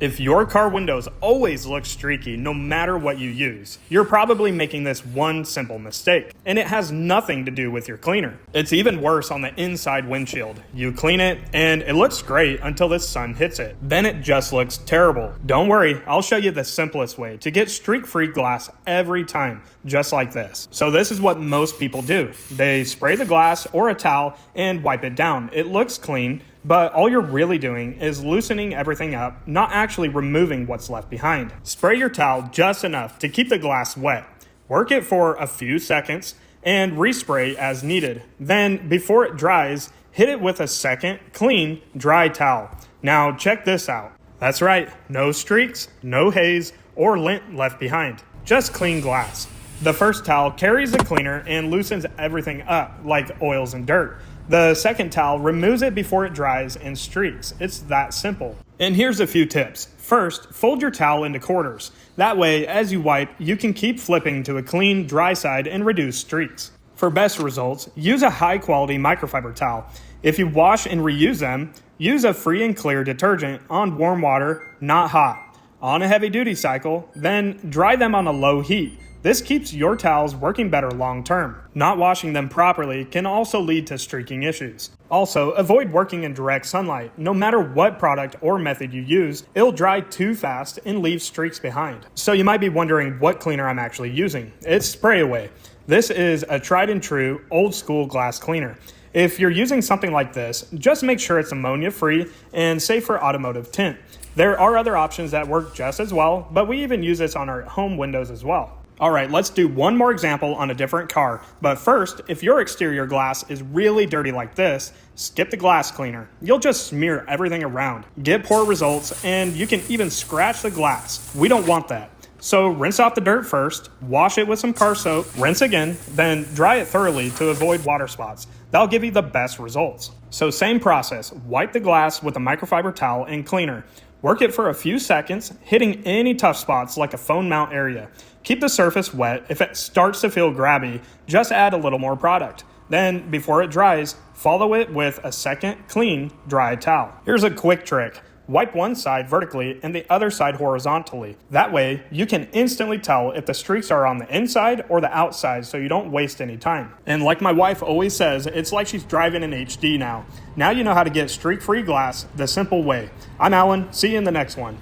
If your car windows always look streaky no matter what you use, you're probably making this one simple mistake, and it has nothing to do with your cleaner. It's even worse on the inside windshield. You clean it, and it looks great until the sun hits it. Then it just looks terrible. Don't worry, I'll show you the simplest way to get streak-free glass every time, just like this. So this is what most people do. They spray the glass or a towel and wipe it down. It looks clean, but all you're really doing is loosening everything up, not actually removing what's left behind. Spray your towel just enough to keep the glass wet. Work it for a few seconds and respray as needed. Then, before it dries, hit it with a second, clean, dry towel. Now check this out. That's right, no streaks, no haze, or lint left behind. Just clean glass. The first towel carries the cleaner and loosens everything up, like oils and dirt. The second towel removes it before it dries and streaks. It's that simple. And here's a few tips. First, fold your towel into quarters. That way, as you wipe, you can keep flipping to a clean, dry side and reduce streaks. For best results, use a high-quality microfiber towel. If you wash and reuse them, use a free and clear detergent on warm water, not hot. On a heavy-duty cycle, then dry them on a low heat. This keeps your towels working better long term. Not washing them properly can also lead to streaking issues. Also, avoid working in direct sunlight. No matter what product or method you use, it'll dry too fast and leave streaks behind. So you might be wondering what cleaner I'm actually using. It's Spray Away. This is a tried and true old school glass cleaner. If you're using something like this, just make sure it's ammonia free and safe for automotive tint. There are other options that work just as well, but we even use this on our home windows as well. Alright, let's do one more example on a different car. But first, if your exterior glass is really dirty like this, skip the glass cleaner. You'll just smear everything around. Get poor results, and you can even scratch the glass. We don't want that. So rinse off the dirt first, wash it with some car soap, rinse again, then dry it thoroughly to avoid water spots. That'll give you the best results. So same process, wipe the glass with a microfiber towel and cleaner. Work it for a few seconds, hitting any tough spots like a phone mount area. Keep the surface wet. If it starts to feel grabby, just add a little more product. Then, before it dries, follow it with a second, clean, dry towel. Here's a quick trick. Wipe one side vertically and the other side horizontally. That way, you can instantly tell if the streaks are on the inside or the outside so you don't waste any time. And like my wife always says, it's like she's driving in HD now. Now you know how to get streak-free glass the simple way. I'm Alan. See you in the next one.